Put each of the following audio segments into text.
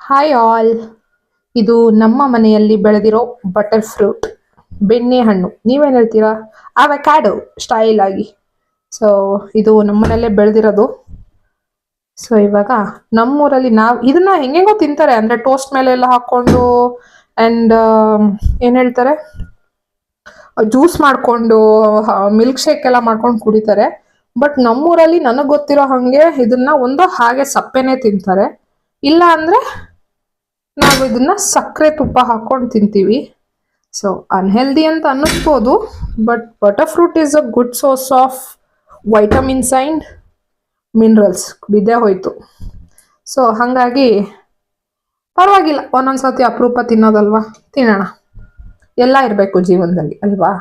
Hi all. ಇದು ನಮ್ಮ ಮನೆಯಲ್ಲಿ ಬೆಳೆದಿರೋ ಬಟರ್ ಫ್ರೂಟ್, ಬೆಣ್ಣೆ ಹಣ್ಣು. ನೀವೇನು ಹೇಳ್ತೀರಾ? ಅವಕ್ಯಾಡೋ ಸ್ಟೈಲ್ ಆಗಿ. ಸೊ ಇದು ನಮ್ಮ ಮನೆಯಲ್ಲೇ ಬೆಳೆದಿರೋದು. ಸೊ ಇವಾಗ ನಮ್ಮೂರಲ್ಲಿ ನಾವು ಇದನ್ನ ಹೆಂಗೆಂಗೋ ತಿಂತಾರೆ, ಅಂದ್ರೆ ಟೋಸ್ಟ್ ಮೇಲೆ ಎಲ್ಲ ಹಾಕೊಂಡು ಅಂಡ್ ಏನ್ ಹೇಳ್ತಾರೆ, ಜ್ಯೂಸ್ ಮಾಡ್ಕೊಂಡು ಮಿಲ್ಕ್ ಶೇಕ್ ಎಲ್ಲ ಮಾಡ್ಕೊಂಡು ಕುಡಿತಾರೆ. ಬಟ್ ನಮ್ಮೂರಲ್ಲಿ ನನಗೆ ಗೊತ್ತಿರೋ ಹಂಗೆ ಇದನ್ನ ಒಂದು ಹಾಗೆ ಸಪ್ಪೆನೆ ತಿಂತಾರೆ, ಇಲ್ಲ ಅಂದ್ರೆ ನಾವು ಇದನ್ನ ಸಕ್ಕರೆ ತುಪ್ಪ ಹಾಕೊಂಡು ತಿಂತೀವಿ. ಸೊ ಅನ್ಹೆಲ್ದಿ ಅಂತ ಅನ್ನಿಸ್ಬೋದು, but butter fruit is a good source of vitamins and minerals. ಬಿದ್ದೇ ಹೋಯ್ತು. ಸೊ ಹಾಗಾಗಿ ಪರವಾಗಿಲ್ಲ, ಒಂದೊಂದ್ಸತಿ ಅಪರೂಪ ತಿನ್ನೋದಲ್ವಾ, ತಿನ್ನೋಣ. ಎಲ್ಲ ಇರಬೇಕು ಜೀವನದಲ್ಲಿ ಅಲ್ವಾ?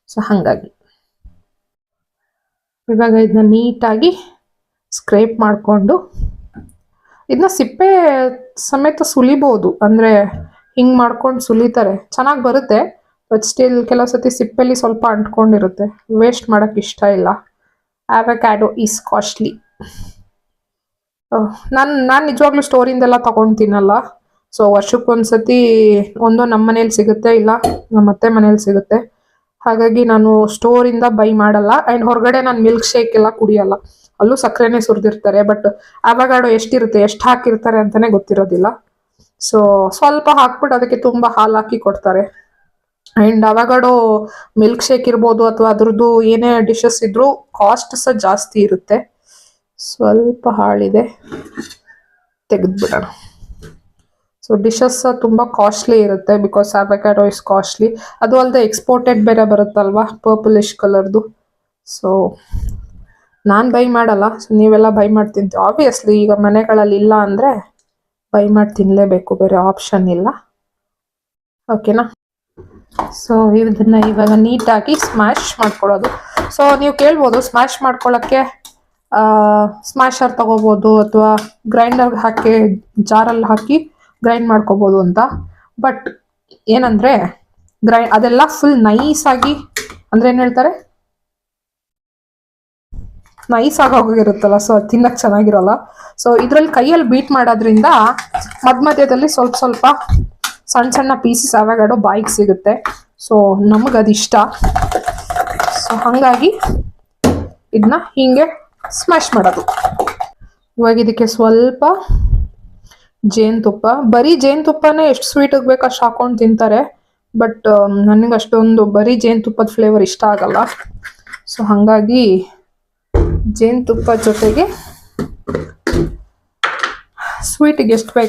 ಸೊ ಹಾಗಾಗಿ ಇವಾಗ ಇದನ್ನ ನೀಟಾಗಿ ಸ್ಕ್ರೇಪ್ ಮಾಡಿಕೊಂಡು ಇದನ್ನ ಸಿಪ್ಪೆ ಸಮೇತ ಸುಲಿಬೋದು, ಅಂದ್ರೆ ಹಿಂಗ್ ಮಾಡ್ಕೊಂಡು ಸುಲಿತಾರೆ, ಚೆನ್ನಾಗಿ ಬರುತ್ತೆ. ಬಟ್ ಸ್ಟಿಲ್ ಕೆಲವು ಸತಿ ಸಿಪ್ಪೆಲಿ ಸ್ವಲ್ಪ ಅಂಟ್ಕೊಂಡಿರುತ್ತೆ, ವೇಸ್ಟ್ ಮಾಡಕ್ ಇಷ್ಟ ಇಲ್ಲ. Avocado is costly. ನಾನು ನಿಜವಾಗ್ಲೂ ಸ್ಟೋರಿಂದೆಲ್ಲ ತಗೊಂಡು ತಿನ್ನಲ್ಲ. ಸೊ ವರ್ಷಕ್ಕೊಂದ್ಸತಿ ಒಂದು ನಮ್ಮ ಮನೇಲಿ ಸಿಗುತ್ತೆ, ಇಲ್ಲ ನಮ್ಮ ಅತ್ತೆ ಮನೇಲಿ ಸಿಗುತ್ತೆ. ಹಾಗಾಗಿ ನಾನು ಸ್ಟೋರಿಂದ ಬೈ ಮಾಡಲ್ಲ. ಅಂಡ್ ಹೊರಗಡೆ ನಾನು ಮಿಲ್ಕ್ ಶೇಕ್ ಎಲ್ಲ ಕುಡಿಯಲ್ಲ, ಅಲ್ಲೂ ಸಕ್ಕರೆನೇ ಸುರಿದಿರ್ತಾರೆ. ಬಟ್ ಅವಗಾಡೋ ಎಷ್ಟಿರುತ್ತೆ, ಎಷ್ಟು ಹಾಕಿರ್ತಾರೆ ಅಂತಾನೆ ಗೊತ್ತಿರೋದಿಲ್ಲ. ಸೊ ಸ್ವಲ್ಪ ಹಾಕ್ಬಿಟ್ಟು ಅದಕ್ಕೆ ತುಂಬಾ ಹಾಲು ಹಾಕಿ ಕೊಡ್ತಾರೆ. ಅಂಡ್ ಅವಗಾಡೋ ಮಿಲ್ಕ್ ಶೇಕ್ ಇರ್ಬೋದು ಅಥವಾ ಅದ್ರದ್ದು ಏನೇ ಡಿಶಸ್ ಇದ್ರೂ ಕಾಸ್ಟ್ ಸಹ ಜಾಸ್ತಿ ಇರುತ್ತೆ. ಸ್ವಲ್ಪ ಹಾಳಿದೆ, ತೆಗೆದ್ಬಿಡೋಣ. ಸೊ ಡಿಶಸ್ ತುಂಬಾ ಕಾಸ್ಟ್ಲಿ ಇರುತ್ತೆ, ಬಿಕಾಸ್ ಅವಕಾಡೋ ಇಸ್ ಕಾಸ್ಟ್ಲಿ. ಅದು ಅಲ್ಲದೆ ಎಕ್ಸ್ಪೋರ್ಟೆಡ್ ಬೇರೆ ಬರುತ್ತಲ್ವಾ, ಪರ್ಪಲಿಶ್ ಕಲರ್ದು. ಸೊ ನಾನು ಬೈ ಮಾಡಲ್ಲ. ಸೊ ನೀವೆಲ್ಲ ಬೈ ಮಾಡಿ ತಿಂತೀವಿ. ಆಬ್ವಿಯಸ್ಲಿ ಈಗ ಮನೆಗಳಲ್ಲಿ ಇಲ್ಲ ಅಂದ್ರೆ ಬೈ ಮಾಡಿ ತಿನ್ನಲೇಬೇಕು, ಬೇರೆ ಆಪ್ಷನ್ ಇಲ್ಲ. ಓಕೆನಾ? ಸೊ ಇದನ್ನ ಇವಾಗ ನೀಟಾಗಿ ಸ್ಮ್ಯಾಶ್ ಮಾಡ್ಕೊಳ್ಳೋದು. ಸೊ ನೀವು ಕೇಳ್ಬೋದು, ಸ್ಮ್ಯಾಶ್ ಮಾಡ್ಕೊಳ್ಳೋಕ್ಕೆ ಸ್ಮ್ಯಾಶರ್ ತಗೋಬೋದು ಅಥವಾ ಗ್ರೈಂಡರ್ ಹಾಕಿ ಜಾರಲ್ಲಿ ಹಾಕಿ ಗ್ರೈಂಡ್ ಮಾಡ್ಕೋಬೋದು ಅಂತ. ಬಟ್ ಏನಂದ್ರೆ ಅದೆಲ್ಲ ಫುಲ್ ನೈಸ್ ಆಗಿ, ಅಂದ್ರೆ ಏನ್ ಹೇಳ್ತಾರೆ, ನೈಸ್ ಆಗೋಗಿರುತ್ತಲ್ಲ, ಸೊ ಅದು ತಿನ್ನಕ್ ಚೆನ್ನಾಗಿರಲ್ಲ. ಸೊ ಇದ್ರಲ್ಲಿ ಕೈಯಲ್ಲಿ ಬೀಟ್ ಮಾಡೋದ್ರಿಂದ ಮಧ್ಯದಲ್ಲಿ ಸ್ವಲ್ಪ ಸ್ವಲ್ಪ ಸಣ್ಣ ಸಣ್ಣ ಪೀಸಸ್ ಅವಗಾಡೋ ಬಾಯಿಗೆ ಸಿಗುತ್ತೆ. ಸೊ ನಮಗದಿಷ್ಟ. ಸೊ ಹಾಗಾಗಿ ಇದನ್ನ ಹಿಂಗೆ ಸ್ಮ್ಯಾಶ್ ಮಾಡೋದು. ಇವಾಗ ಇದಕ್ಕೆ ಸ್ವಲ್ಪ ಜೇನುತುಪ್ಪ, ಬರೀ ಜೇನುತುಪ್ಪನೇ ಎಷ್ಟು ಸ್ವೀಟಿಗೆ ಬೇಕು ಅಷ್ಟು ಹಾಕೊಂಡು ತಿಂತಾರೆ. ಬಟ್ ನನಗೆ ಅಷ್ಟೊಂದು ಬರೀ ಜೇನುತುಪ್ಪದ ಫ್ಲೇವರ್ ಇಷ್ಟ ಆಗಲ್ಲ. ಸೊ ಹಾಗಾಗಿ ಜೇನುತುಪ್ಪ ಜೊತೆಗೆ ಸ್ವೀಟಿಗೆ ಎಷ್ಟು ಬೇಕು